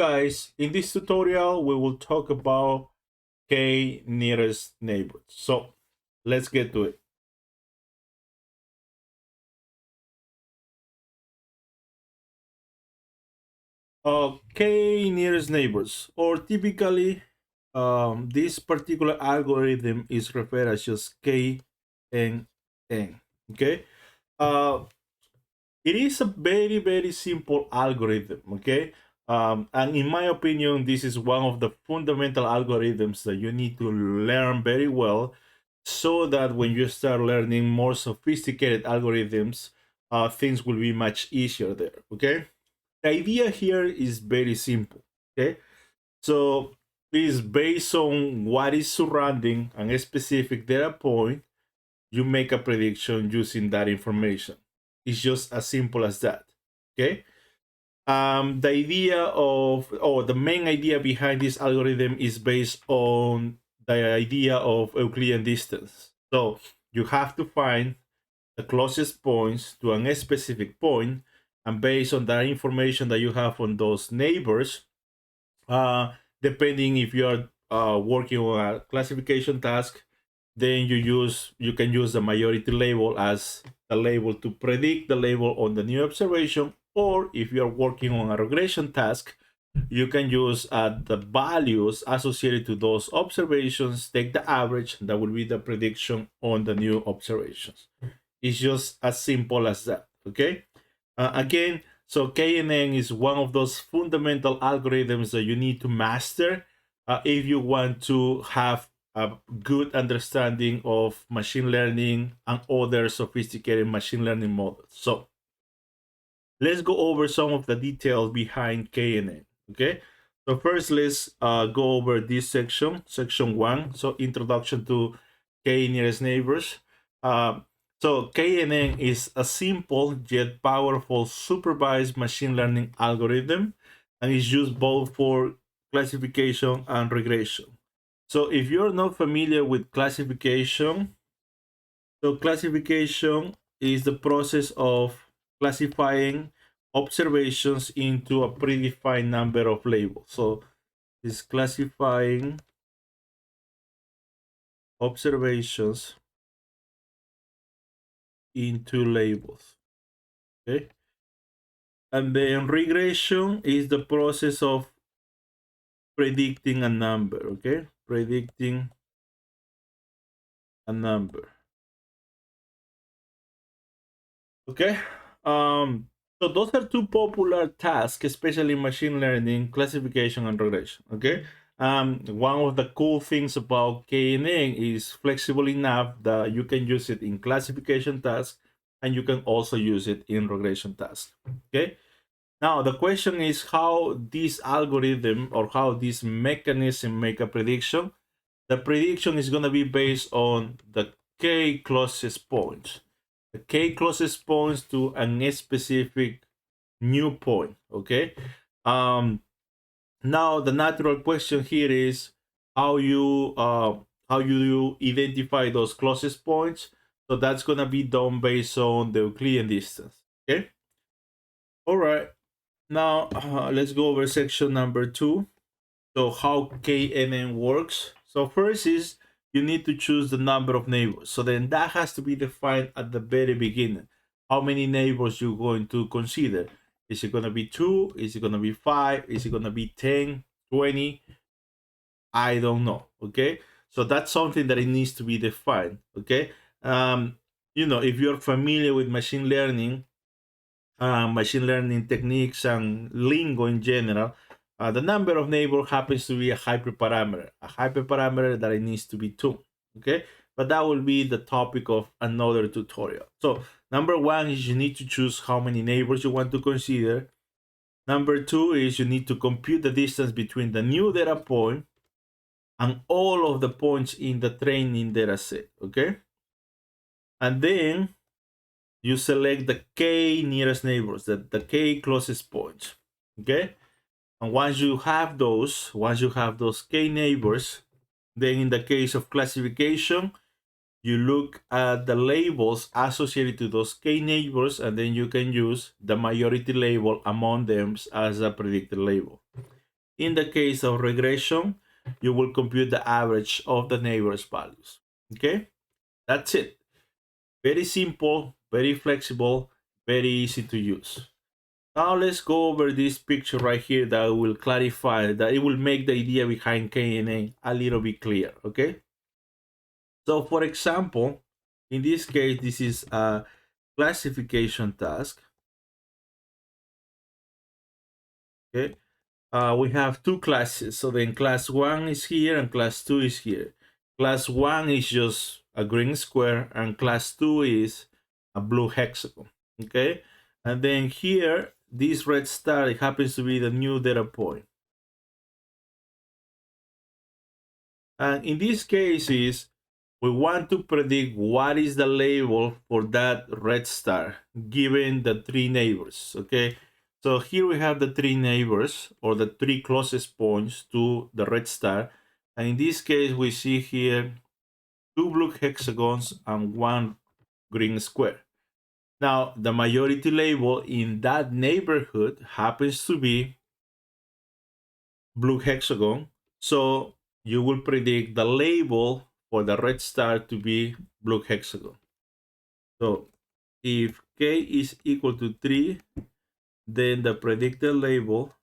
guys, in this tutorial we will talk about k nearest neighbors. So let's get to it. K nearest neighbors, or typically this particular algorithm is referred as just KNN. Okay, uh, it is a very simple algorithm. Okay, and in my opinion, this is one of the fundamental algorithms that you need to learn very well, so that when you start learning more sophisticated algorithms, things will be much easier there. Okay, the idea here is very simple. Okay, so it is based on what is surrounding a specific data point. You make a prediction using that information. It's just as simple as that. Okay, the idea of, or the main idea behind this algorithm is based on the idea of Euclidean distance. So you have to find the closest points to a specific point, and based on that information that you have on those neighbors, depending if you are working on a classification task, then you can use the majority label as the label to predict the label on the new observation, or if you are working on a regression task, you can use the values associated to those observations, take the average, that will be the prediction on the new observations. It's just as simple as that. Okay, again, so KNN is one of those fundamental algorithms that you need to master if you want to have a good understanding of machine learning and other sophisticated machine learning models. So let's go over some of the details behind KNN. Okay, so first let's go over this section 1. So introduction to K nearest neighbors. So KNN is a simple yet powerful supervised machine learning algorithm, and is used both for classification and regression. So if you're not familiar with classification, so classification is the process of classifying observations into a predefined number of labels. So it's classifying observations into labels. Okay. And then regression is the process of predicting a number. Okay. Predicting a number. Okay. So those are two popular tasks, especially in machine learning, classification and regression. Okay. One of the cool things about KNN is flexible enough that you can use it in classification tasks, and you can also use it in regression tasks. Okay. Now the question is how this algorithm or how this mechanism make a prediction. The prediction is going to be based on the k closest points. The k closest points to a specific new point. Okay. Now the natural question here is how you identify those closest points. So that's gonna be done based on the Euclidean distance. Okay. All right. Now let's go over section number 2. So how KNN works. So first is you need to choose the number of neighbors. So then that has to be defined at the very beginning. How many neighbors you're going to consider? Is it going to be 2? Is it going to be 5? Is it going to be 10, 20? I don't know. Okay. So that's something that it needs to be defined. Okay. If you're familiar with machine learning techniques and lingo in general, the number of neighbors happens to be a hyperparameter that it needs to be 2. Okay, but that will be the topic of another tutorial. So number 1 is you need to choose how many neighbors you want to consider. Number 2 is you need to compute the distance between the new data point and all of the points in the training data set. Okay, and then you select the k nearest neighbors, the k closest points. Okay, and once you have those k neighbors, then in the case of classification, you look at the labels associated to those k neighbors, and then you can use the majority label among them as a predicted label. In the case of regression, you will compute the average of the neighbors' values. Okay, that's it. Very simple, very flexible, very easy to use. Now let's go over this picture right here that will clarify, that it will make the idea behind KNN a little bit clear, okay? So for example, in this case, this is a classification task, okay? We have two classes. So then class 1 is here and class 2 is here. Class 1 is just a green square and class 2 is a blue hexagon, okay? And then here, this red star, it happens to be the new data point. And in these cases, we want to predict what is the label for that red star given the three neighbors, okay? So here we have the three neighbors or the three closest points to the red star. And in this case, we see here two blue hexagons and one green square. Now, the majority label in that neighborhood happens to be blue hexagon. So you will predict the label for the red star to be blue hexagon. So if k is equal to 3, then the predicted label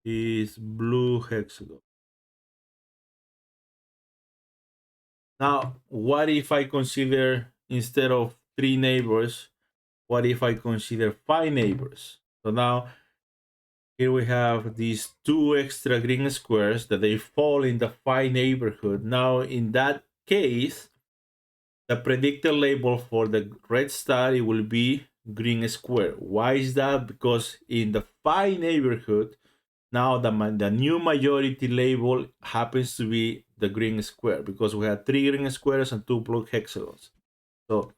is blue hexagon. Now, what if I consider, instead of 3 neighbors, what if I consider 5 neighbors? So now here we have these two extra green squares that they fall in the 5 neighborhood. Now in that case, the predicted label for the red star, it will be green square. Why is that? Because in the 5 neighborhood, now the new majority label happens to be the green square, because we have 3 green squares and 2 blue hexagons. So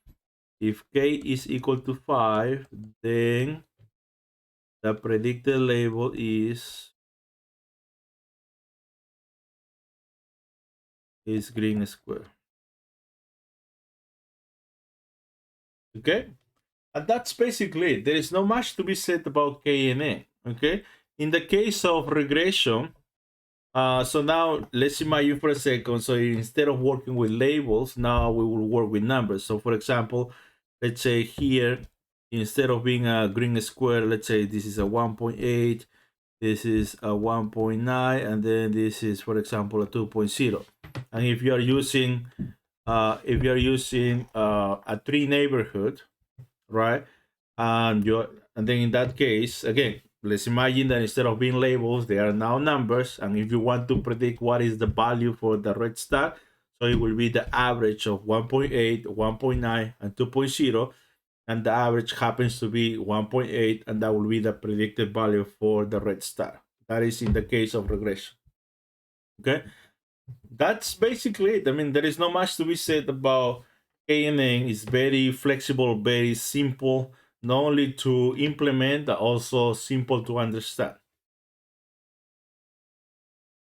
if k is equal to 5, then the predicted label is green square. Okay, and that's basically it. There is not much to be said about KNN. Okay, in the case of regression, so now let's imagine for a second. So instead of working with labels, now we will work with numbers. So for example, let's say here, instead of being a green square, let's say this is a 1.8, this is a 1.9, and then this is, for example, a 2.0. And if you are using a 3 neighborhood, right? And then in that case, again, let's imagine that instead of being labels, they are now numbers. And if you want to predict what is the value for the red star, so it will be the average of 1.8, 1.9, and 2.0. And the average happens to be 1.8, and that will be the predicted value for the red star. That is in the case of regression. Okay, that's basically it. I mean, there is not much to be said about KNN. It's very flexible, very simple, not only to implement, but also simple to understand.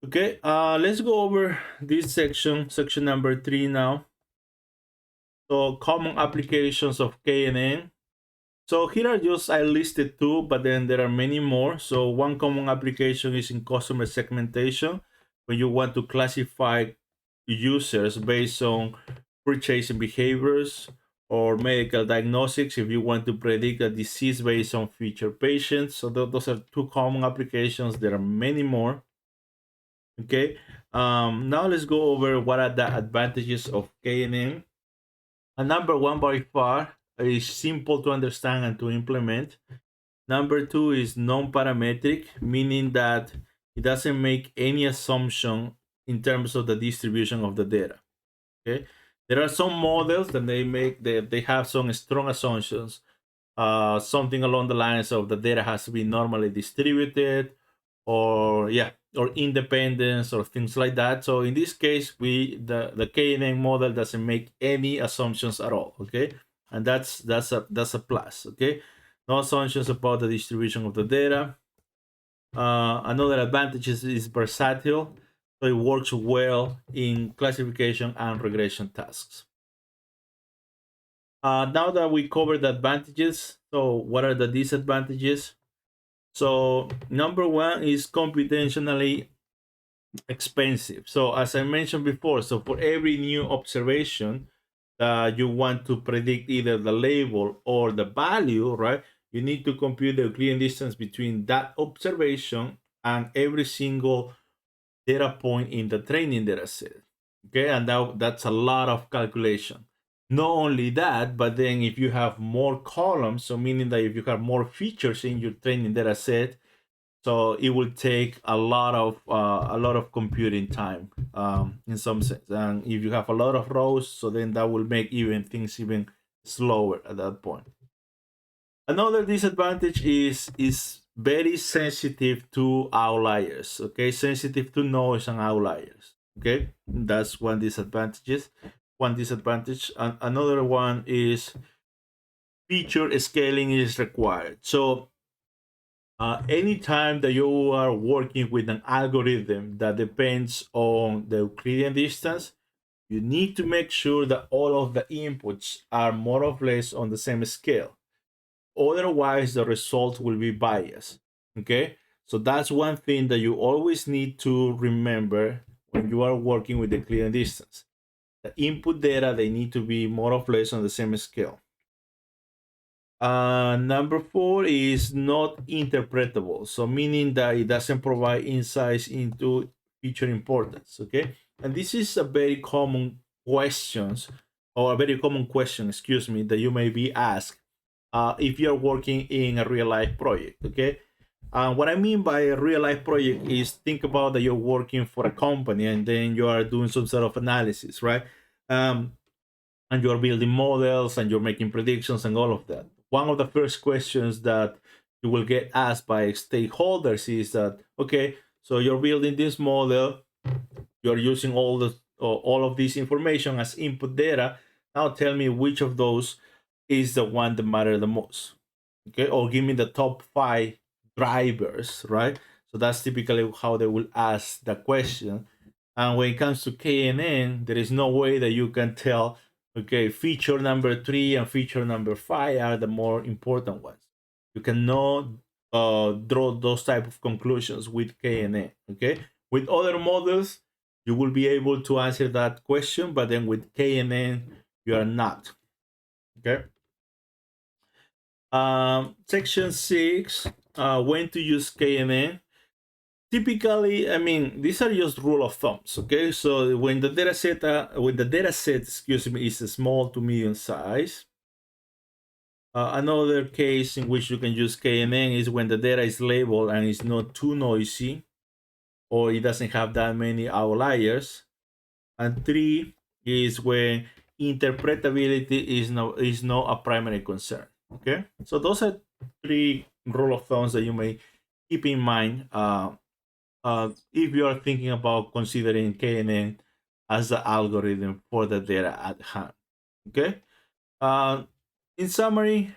Okay, let's go over this section number 3 now. So common applications of KNN. So here are just, I listed 2, but then there are many more. So one common application is in customer segmentation, when you want to classify users based on purchasing behaviors or medical diagnostics, if you want to predict a disease based on future patients. So those are 2 common applications. There are many more. Okay, now let's go over what are the advantages of KNN. And number 1 by far is simple to understand and to implement. Number 2 is non-parametric, meaning that it doesn't make any assumption in terms of the distribution of the data. Okay, there are some models that they have some strong assumptions, something along the lines of the data has to be normally distributed, or independence, or things like that. So in this case, the KNN model doesn't make any assumptions at all. Okay, and that's a plus. Okay, no assumptions about the distribution of the data. Another advantage is versatile, so it works well in classification and regression tasks. Now that we covered the advantages, so what are the disadvantages? So number one is computationally expensive. So as I mentioned before, so for every new observation that you want to predict either the label or the value, right? You need to compute the Euclidean distance between that observation and every single data point in the training data set. Okay, and that's a lot of calculation. Not only that, but then if you have more columns, so meaning that if you have more features in your training data set, so it will take a lot of computing time in some sense. And if you have a lot of rows, so then that will make even things even slower at that point. Another disadvantage is very sensitive to outliers. Okay, sensitive to noise and outliers. Okay, that's one disadvantage. And another one is feature scaling is required. So anytime that you are working with an algorithm that depends on the Euclidean distance, you need to make sure that all of the inputs are more or less on the same scale. Otherwise, the result will be biased. Okay, so that's one thing that you always need to remember when you are working with the Euclidean distance. The input data, they need to be more or less on the same scale. Number four is not interpretable, so meaning that it doesn't provide insights into feature importance. Okay, and this is a very common questions or a very common question, excuse me, that you may be asked if you're working in a real life project. Okay, what I mean by a real life project is think about that you're working for a company and then you are doing some sort of analysis, right? And you're building models and you're making predictions and all of that. One of the first questions that you will get asked by stakeholders is that, okay, so you're building this model, you're using all of this information as input data. Now tell me which of those is the one that matter the most. Okay, or give me the top 5 drivers, right? So that's typically how they will ask the question. And when it comes to KNN, there is no way that you can tell, okay, feature number 3 and feature number 5 are the more important ones. You cannot draw those type of conclusions with KNN. Okay, with other models, you will be able to answer that question, but then with KNN, you are not. Okay. Section 6, when to use KNN. Typically, I mean, these are just rule of thumbs. Okay, so when the data set, excuse me, is small to medium size. Another case in which you can use KNN is when the data is labeled and it's not too noisy, or it doesn't have that many outliers. And 3 is when interpretability is not a primary concern. Okay, so those are 3 rule of thumbs that you may keep in mind if you are thinking about considering KNN as the algorithm for the data at hand. Okay. In summary,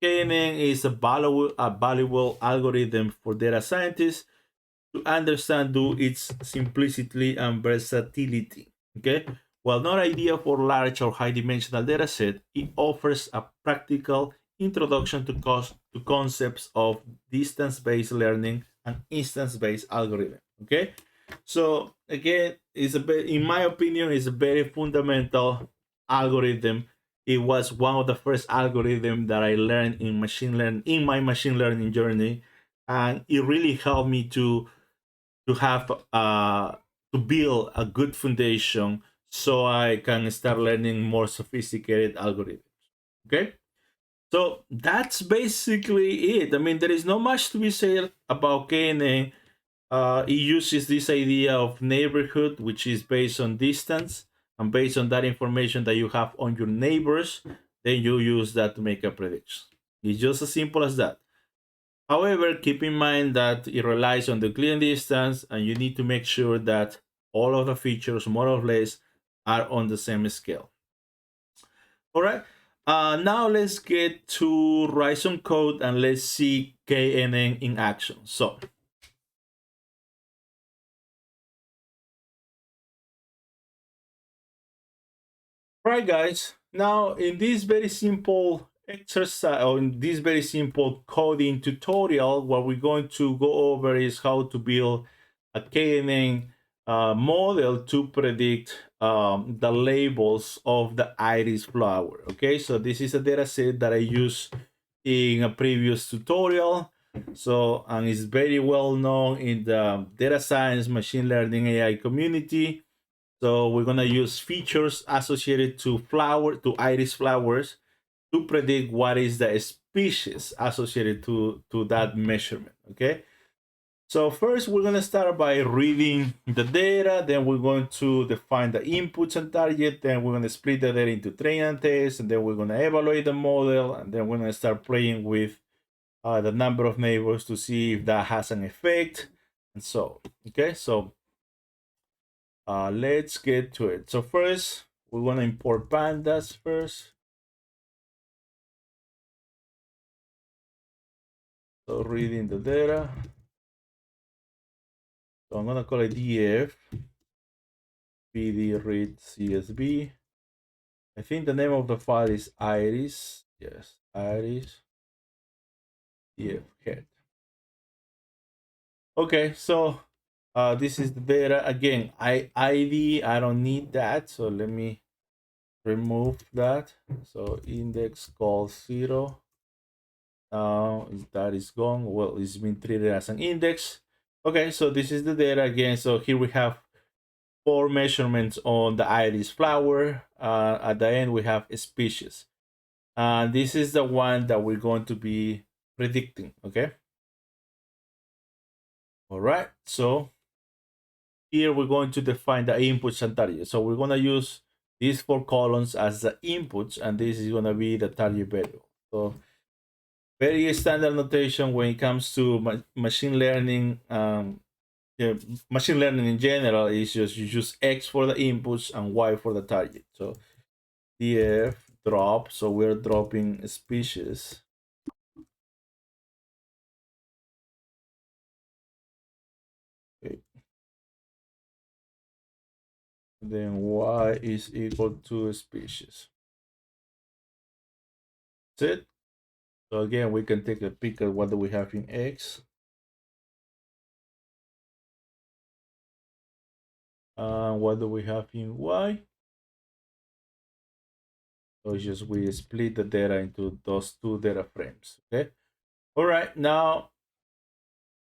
KNN is a valuable algorithm for data scientists to understand due its simplicity and versatility. Okay. While not ideal for large or high-dimensional dataset, it offers a practical introduction to concepts of distance-based learning and instance-based algorithm. Okay, so again, in my opinion, it's a very fundamental algorithm. It was one of the first algorithms that I learned in machine learning in my machine learning journey, and it really helped me to have to build a good foundation so I can start learning more sophisticated algorithms. Okay, so that's basically it. I mean, there is not much to be said about KNN. It uses this idea of neighborhood, which is based on distance, and based on that information that you have on your neighbors, then you use that to make a prediction. It's just as simple as that. However, keep in mind that it relies on the Euclidean distance, and you need to make sure that all of the features, more or less, are on the same scale. All right. Now let's get to write some code and let's see KNN in action. So, all right, guys. Now, in this very simple exercise, or in this very simple coding tutorial, what we're going to go over is how to build a KNN model to predict the labels of the iris flower. Okay, so this is a data set that I used in a previous tutorial. So, and it's very well known in the data science, machine learning, AI community. So we're gonna use features associated to iris flowers to predict what is the species associated to that measurement. Okay. So first we're gonna start by reading the data, then we're going to define the inputs and target, then we're gonna split the data into train and test, and then we're gonna evaluate the model, and then we're gonna start playing with the number of neighbors to see if that has an effect, and so okay. So let's get to it. So first, we want to import pandas first. So reading the data. So I'm gonna call it df pd read csv. I think the name of the file is iris. Yes, iris df head. Okay, so this is the data again. ID, I don't need that, so let me remove that. So index call 0. That is gone. Well, it's been treated as an index. Okay, so this is the data again. So here we have 4 measurements on the iris flower. At the end, we have a species. This is the one that we're going to be predicting. Okay. All right. So here we're going to define the inputs and targets. So we're going to use these 4 columns as the inputs, and this is going to be the target variable. So very standard notation when it comes to machine learning. Machine learning in general is just you use X for the inputs and Y for the target. So df drop, so we're dropping species. Okay. Then Y is equal to species. That's it. So again, we can take a peek at what do we have in X. What do we have in Y? So it's just we split the data into those 2 data frames. Okay. All right. Now,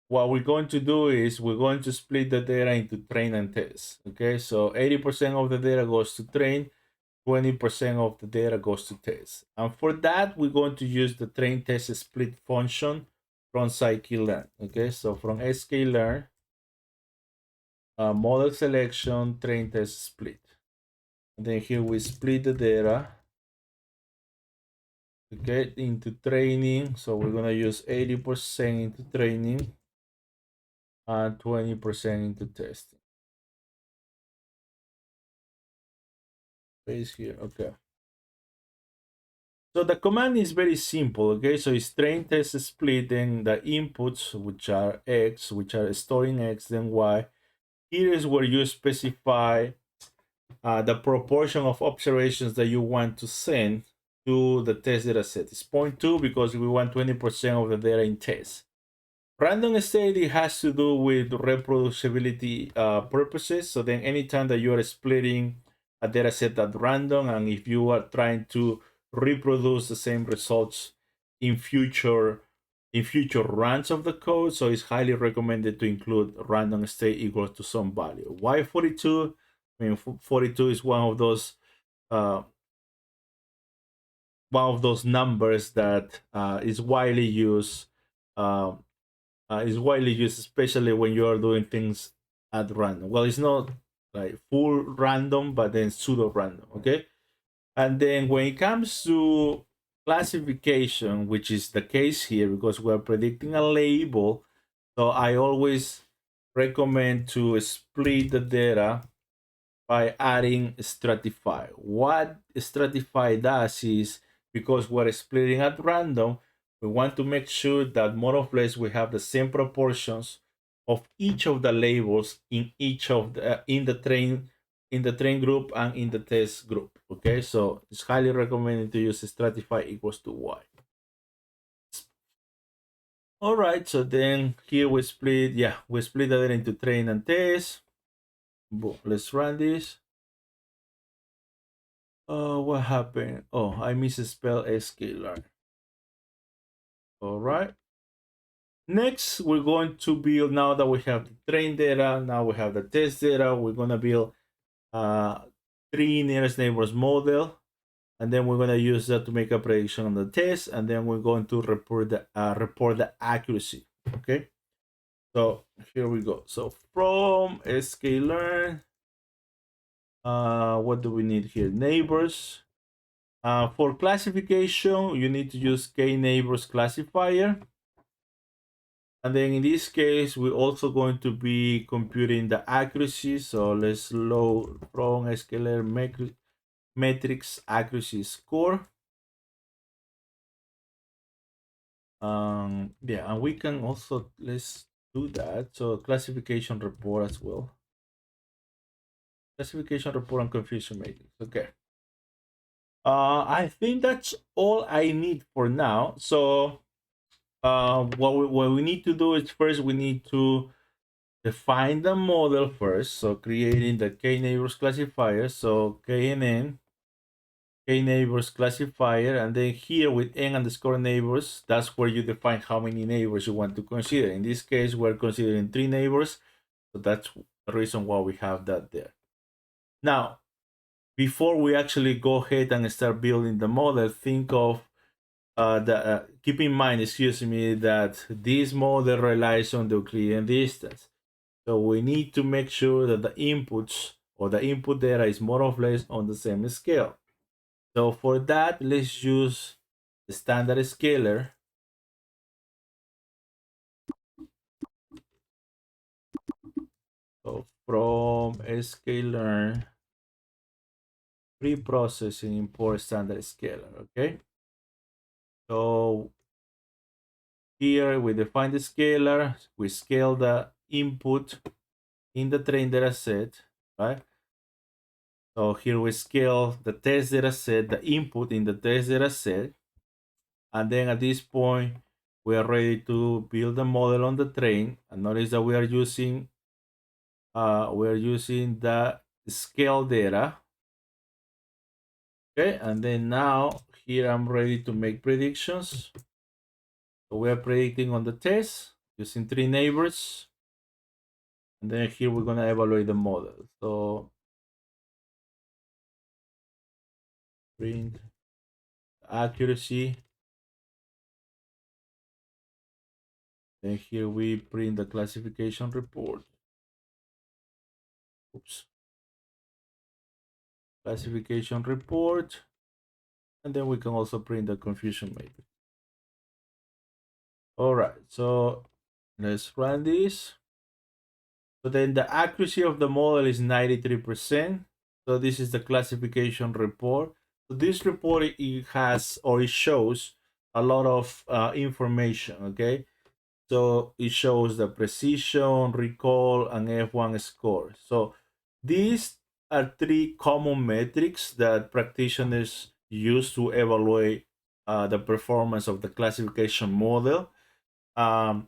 what we're going to do is we're going to split the data into train and test. Okay. So 80% of the data goes to train, 20% of the data goes to test. And for that, we're going to use the train test split function from scikit-learn. Okay. So from sklearn, model selection, train test split. And then here we split the data. Okay, into training. So we're gonna use 80% into training and 20% into testing. Base here, okay. So the command is very simple, okay? So it's train test split, then the inputs, which are X, which are storing X, then Y. Here is where you specify the proportion of observations that you want to send to the test data set. It's 0.2 because we want 20% of the data in test. Random state, it has to do with reproducibility purposes. So then anytime that you are splitting a data set at random, and if you are trying to reproduce the same results in future runs of the code, so it's highly recommended to include random state equal to some value. Why 42? I mean, 42 is one of those numbers that is widely used. Is widely used, especially when you are doing things at random. Well, it's not like full random, but then pseudo random. Okay. And then when it comes to classification, which is the case here because we're predicting a label, so I always recommend to split the data by adding stratify. What stratify does is, because we're splitting at random, we want to make sure that more or less we have the same proportions of each of the labels in each of the in the train group and in the test group. Okay, so it's highly recommended to use stratify equals to y. All right, so then here we split, we split that into train and test. Boom, let's run this. What happened? Oh, I misspelled scalar. All right. Next, we're going to build, now that we have the train data, now we have the test data, we're gonna build 3 nearest neighbors model, and then we're gonna use that to make a prediction on the test, and then we're going to report the accuracy. Okay. So here we go. So from sklearn, what do we need here? Neighbors. For classification, you need to use k-neighbors classifier. And then in this case, we're also going to be computing the accuracy. So let's load from sklearn metrics accuracy score. Yeah, and we can also, let's do that. So classification report as well. Classification report and confusion matrix. Okay. I think that's all I need for now. So what we need to do is first we need to define the model first. So creating the k-neighbors classifier. So knn k-neighbors classifier, and then here with n underscore neighbors, that's where you define how many neighbors you want to consider. In this case, we're considering 3 neighbors. So that's the reason why we have that there. Now, before we actually go ahead and start building the model, think of keep in mind, excuse me, that this model relies on the Euclidean distance. So we need to make sure that the inputs or the input data is more or less on the same scale. So for that, let's use the standard scaler. So from sklearn pre-processing import standard scaler, okay? So here we define the scalar, we scale the input in the train data set, right? So here we scale the test data set, the input in the test data set. And then at this point, we are ready to build a model on the train. And notice that we are using the scale data. Okay, and then now here I'm ready to make predictions. So we are predicting on the test using 3 neighbors. And then here we're gonna evaluate the model. So print accuracy. Then here we print the classification report. Oops. Classification report. And then we can also print the confusion matrix. All right, so let's run this. So then the accuracy of the model is 93%. So this is the classification report. So this report, it has, or it shows a lot of information, okay? So it shows the precision, recall, and F1 score. So these are 3 common metrics that practitioners use to evaluate the performance of the classification model. And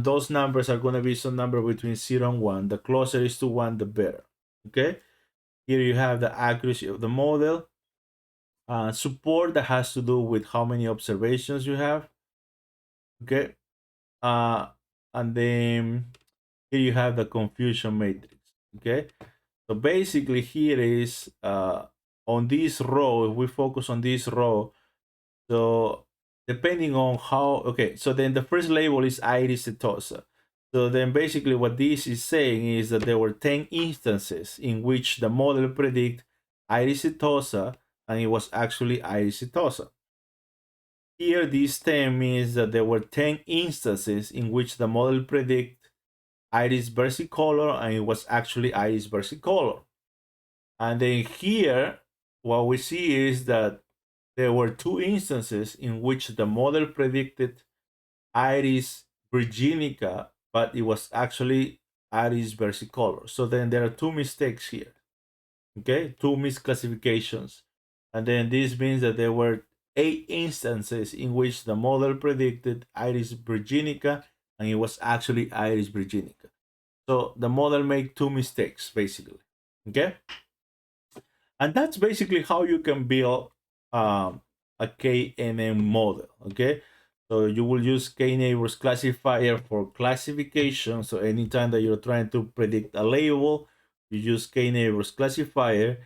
those numbers are going to be some number between 0 and 1. The closer is to 1, the better. Okay. Here you have the accuracy of the model. Support that has to do with how many observations you have. Okay. And then here you have the confusion matrix. Okay. So basically here is on this row, if we focus on this row, so depending on how, okay, so then the first label is Iris setosa. So then basically what this is saying is that there were 10 instances in which the model predict Iris setosa, and it was actually Iris setosa. Here, this 10 means that there were 10 instances in which the model predict Iris versicolor, and it was actually Iris versicolor. And then here, what we see is that there were 2 instances in which the model predicted Iris virginica, but it was actually Iris versicolor. So then there are 2 mistakes here. Okay, 2 misclassifications. And then this means that there were 8 instances in which the model predicted Iris virginica and it was actually Iris virginica. So the model made 2 mistakes basically. Okay, and that's basically how you can build a KNN model. Okay, so you will use K-neighbors classifier for classification. So anytime that you're trying to predict a label, you use K-neighbors classifier.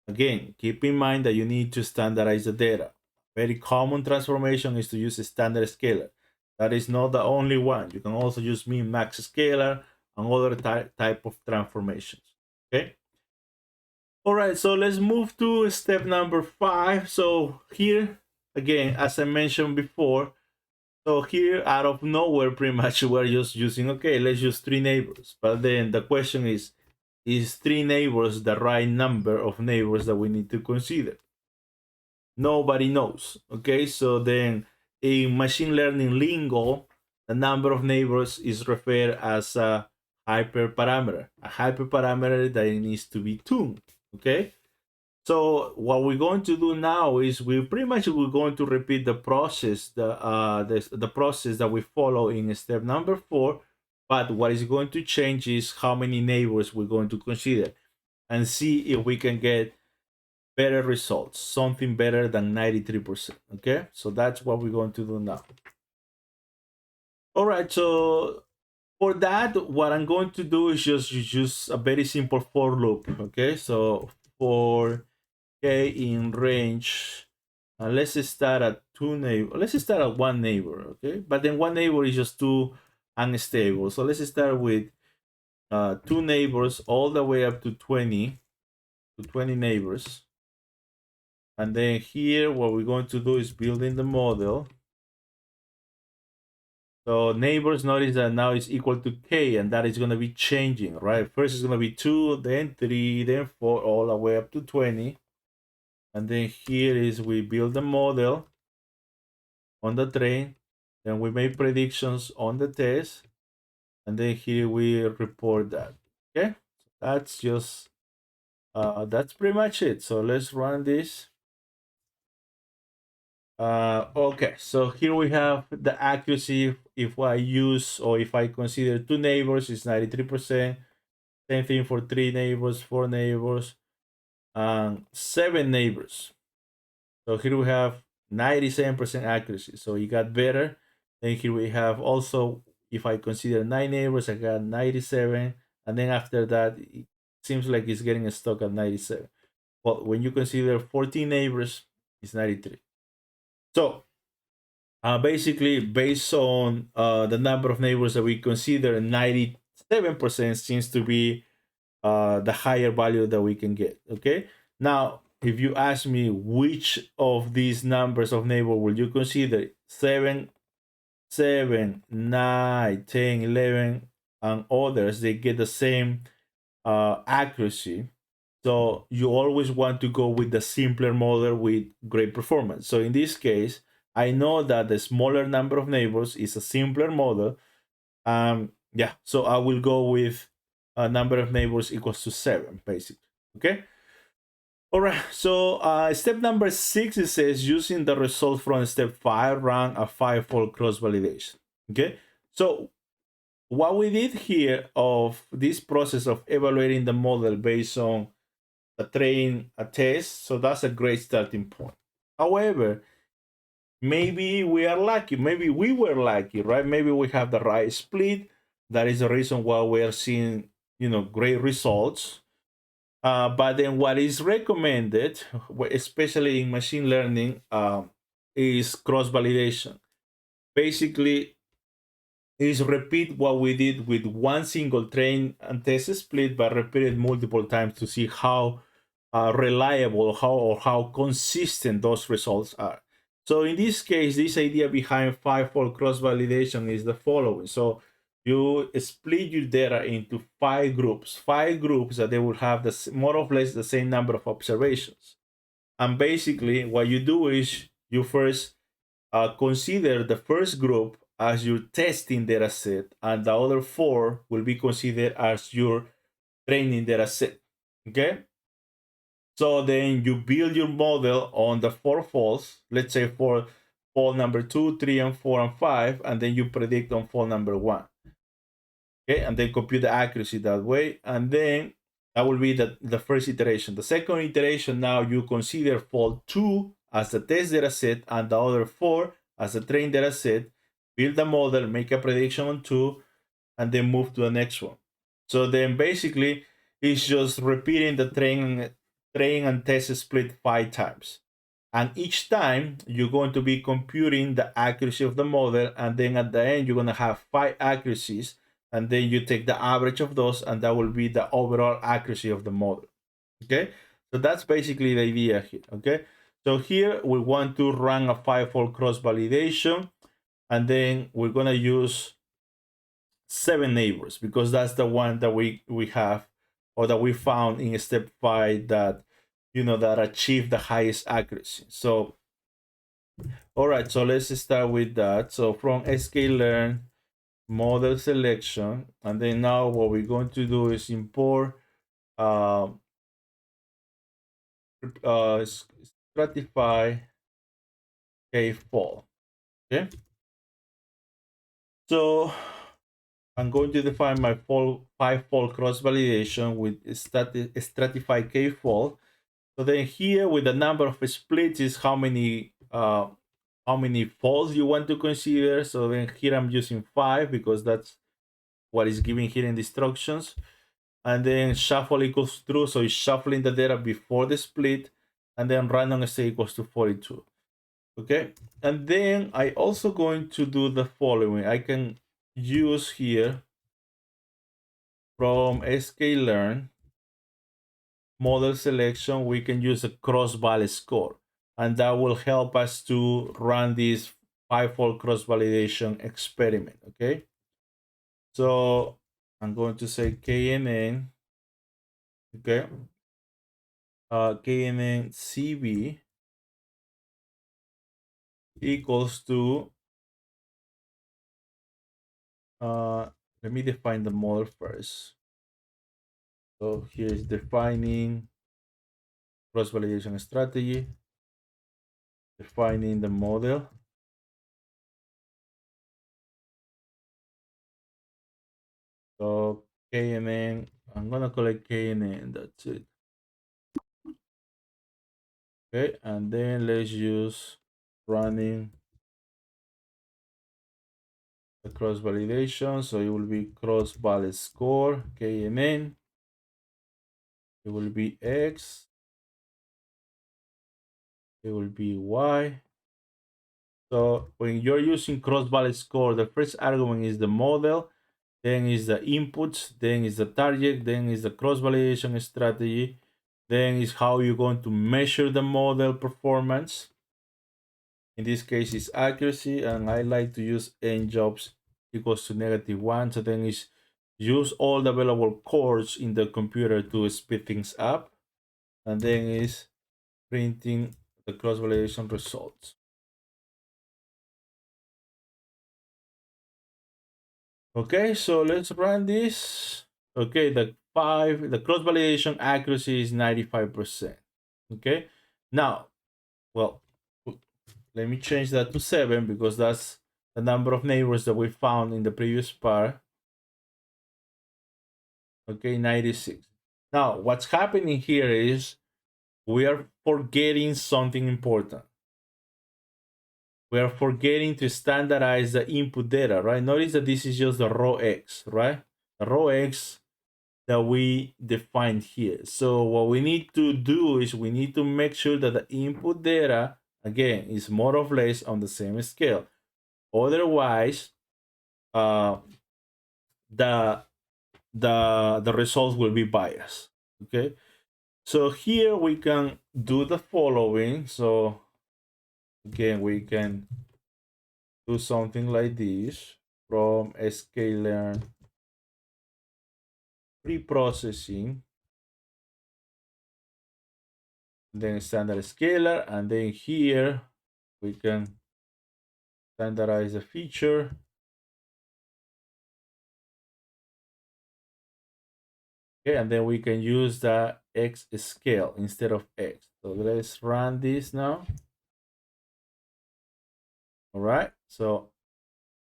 Again, keep in mind that you need to standardize the data. Very common transformation is to use a standard scalar. That is not the only one. You can also use min max scalar and other type of transformations. Okay. All right, so let's move to step number 5. So here, again, as I mentioned before, so here out of nowhere, pretty much we're just using, okay, let's use 3 neighbors. But then the question is 3 neighbors the right number of neighbors that we need to consider? Nobody knows, okay? So then in machine learning lingo, the number of neighbors is referred as a hyperparameter that needs to be tuned, okay? So what we're going to do now is we're going to repeat the process, the process that we follow in step number 4. But what is going to change is how many neighbors we're going to consider, and see if we can get better results, something better than 93%. Okay, so that's what we're going to do now. All right, so for that, what I'm going to do is just use a very simple for loop. Okay, so for k in range, let's start at 2 neighbor. Let's start at 1 neighbor. Okay, but then 1 neighbor is just too unstable. So let's start with 2 neighbors all the way up to 20 neighbors. And then here, what we're going to do is building the model. So neighbors, notice that now is equal to k, and that is going to be changing, right? First it's going to be 2, then 3, then 4, all the way up to 20. And then here is we build the model on the train, then we make predictions on the test, and then here we report that. Okay, that's just that's pretty much it. So let's run this. Okay, so here we have the accuracy. If I use, or if I consider 2 neighbors, it's 93%. Same thing for 3 neighbors, 4 neighbors, and 7 neighbors. So here we have 97% accuracy. So it got better. Then here we have also, if I consider 9 neighbors, I got 97. And then after that, it seems like it's getting stuck at 97. Well, when you consider 14 neighbors, it's 93. So basically, based on the number of neighbors that we consider, 97% seems to be the higher value that we can get. Okay. Now, if you ask me which of these numbers of neighbor will you consider, 7, 9, 10, 11, and others, they get the same accuracy. So you always want to go with the simpler model with great performance. So in this case, I know that the smaller number of neighbors is a simpler model. Yeah, so I will go with a number of neighbors equals to 7, basically. Okay. All right. So step number 6, it says using the result from step 5, run a 5-fold cross validation. Okay. So what we did here of this process of evaluating the model based on a test, so that's a great starting point. However, maybe we are lucky, maybe we were lucky, right? Maybe we have the right split. That is the reason why we are seeing, great results. But then what is recommended, especially in machine learning, is cross validation. Basically, is repeat what we did with one single train and test split, but repeat it multiple times to see how reliable, how consistent those results are. So in this case, this idea behind 5-fold cross validation is the following. So you split your data into 5 groups that they will have more or less the same number of observations. And basically, what you do is you first consider the first group as your testing data set, and the other 4 will be considered as your training data set. Okay. So then you build your model on the 4 faults, let's say for fault number 2, 3, and 4, and 5, and then you predict on fault number 1. Okay, and then compute the accuracy that way, and then that will be the first iteration. The second iteration, now you consider fault 2 as the test data set and the other 4 as a train data set, build the model, make a prediction on 2, and then move to the next one. So then basically it's just repeating the train and test split 5 times. And each time you're going to be computing the accuracy of the model, and then at the end you're going to have 5 accuracies, and then you take the average of those, and that will be the overall accuracy of the model. Okay, so that's basically the idea here. Okay, so here we want to run a 5-fold cross validation, and then we're going to use 7 neighbors because that's the one that we have, or that we found in step 5, that that achieve the highest accuracy. So all right, so let's start with that. So from sklearn model selection, and then now what we're going to do is import uh, stratify k-fault. Okay, so I'm going to define my 5-fold cross validation with stratify k-fault. So then here with the number of splits is how many faults you want to consider. So then here I'm using 5 because that's what is given here in the instructions. And then shuffle equals true, so it's shuffling the data before the split, and then random state equals to 42. Okay, and then I also going to do the following. I can use here from sklearn model selection, we can use a cross-val score, and that will help us to run this 5-fold cross-validation experiment. Okay, so I'm going to say KNN. Okay, KNN CV equals to let me define the model first. So here is defining cross-validation strategy, defining the model. So KNN, I'm gonna call it KNN, that's it. Okay, and then let's use running the cross validation. So it will be cross val score KNN. It will be X. It will be Y. So when you're using cross val score, the first argument is the model, then is the inputs, then is the target, then is the cross validation strategy, then is how you're going to measure the model performance. In this case, it's accuracy, and I like to use n jobs equals to -1. So then is use all the available cores in the computer to speed things up, and then is printing the cross validation results. Okay, so let's run this. Okay, the cross validation accuracy is 95%. Okay, now, well, let me change that to 7 because that's the number of neighbors that we found in the previous part. Okay, 96. Now, what's happening here is we are forgetting something important. We are forgetting to standardize the input data, right? Notice that this is just the raw X, right? The raw X that we defined here. So what we need to do is we need to make sure that the input data, again, is more or less on the same scale. Otherwise, the results will be biased. Okay, so here we can do the following. So again, we can do something like this from sklearn pre-processing, then standard scalar, and then here we can standardize the feature. Okay, and then we can use the X scale instead of X. So let's run this now. All right, so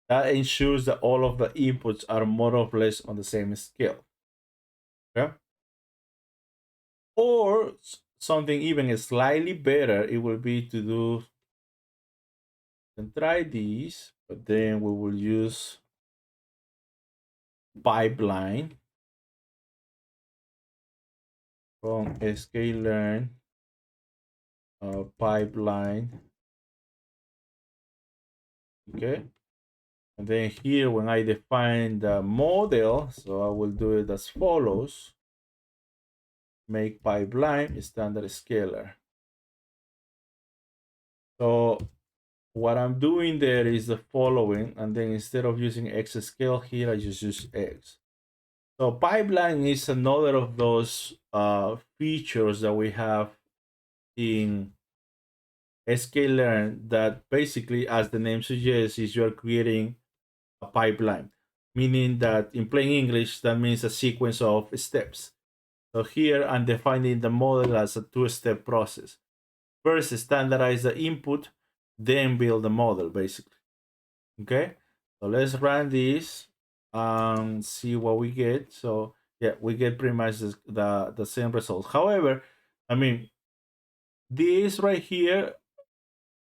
that ensures that all of the inputs are more or less on the same scale. Okay. Or something even slightly better, it will be to do and try these, but then we will use pipeline from sklearn pipeline. Okay, and then here when I define the model, so I will do it as follows: make pipeline standard scalar. So what I'm doing there is the following, and then instead of using X scale here, I just use X. So pipeline is another of those features that we have in sklearn that basically, as the name suggests, is you're creating a pipeline, meaning that in plain English, that means a sequence of steps. So here I'm defining the model as a two-step process. First, standardize the input, then build the model, basically. Okay, so let's run this and see what we get. So yeah, we get pretty much the same results. However, I mean, this right here,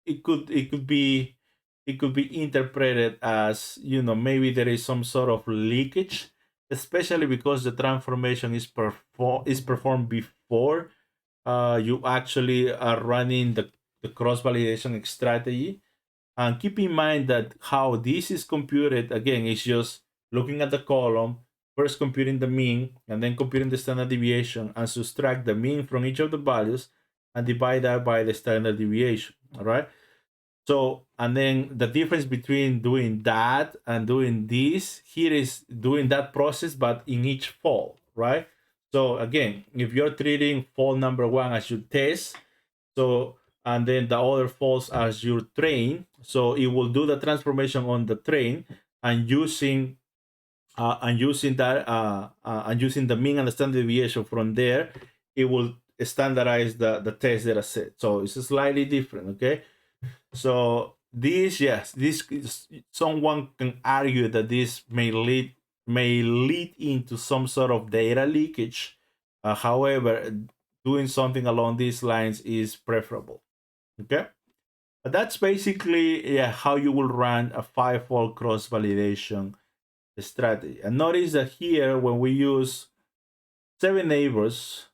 it could be interpreted as, maybe there is some sort of leakage, especially because the transformation is performed before you actually are running the cross validation strategy. And keep in mind that how this is computed, again, is just looking at the column, first computing the mean, and then computing the standard deviation, and subtract the mean from each of the values and divide that by the standard deviation. All right. So, and then the difference between doing that and doing this here is doing that process, but in each fold, right? So again, if you're treating fold number one as your test, so, and then the other folds as your train, so it will do the transformation on the train, and using the mean and the standard deviation from there, it will standardize the test data set. So it's slightly different. Okay, so this, yes, someone can argue that this may lead into some sort of data leakage. However, doing something along these lines is preferable. Okay, but that's basically, yeah, how you will run a 5-fold cross validation strategy. And notice that here, when we use 7 neighbors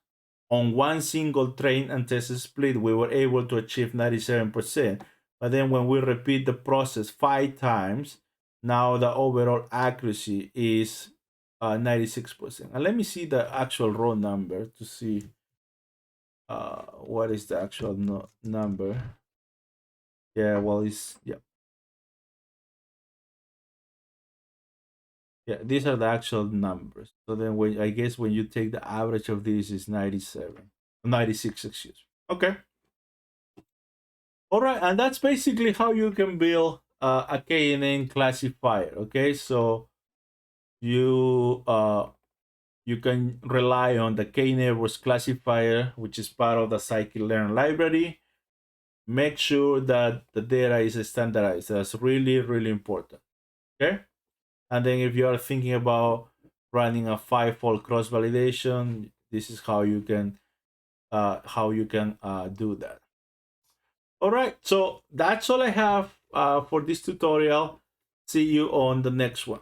on one single train and test split, we were able to achieve 97%. But then when we repeat the process 5 times, now the overall accuracy is 96%. And let me see the actual raw number to see what is the actual number. Yeah, well, yeah, these are the actual numbers. So then I guess when you take the average of these is 96, excuse me. Okay. All right, and that's basically how you can build a KNN classifier. Okay, so you can rely on the K-neighbors classifier, which is part of the scikit-learn library. Make sure that the data is standardized. That's really, really important. Okay, and then if you are thinking about running a 5-fold cross validation, this is how you can do that. All right, so that's all I have for this tutorial. See you on the next one.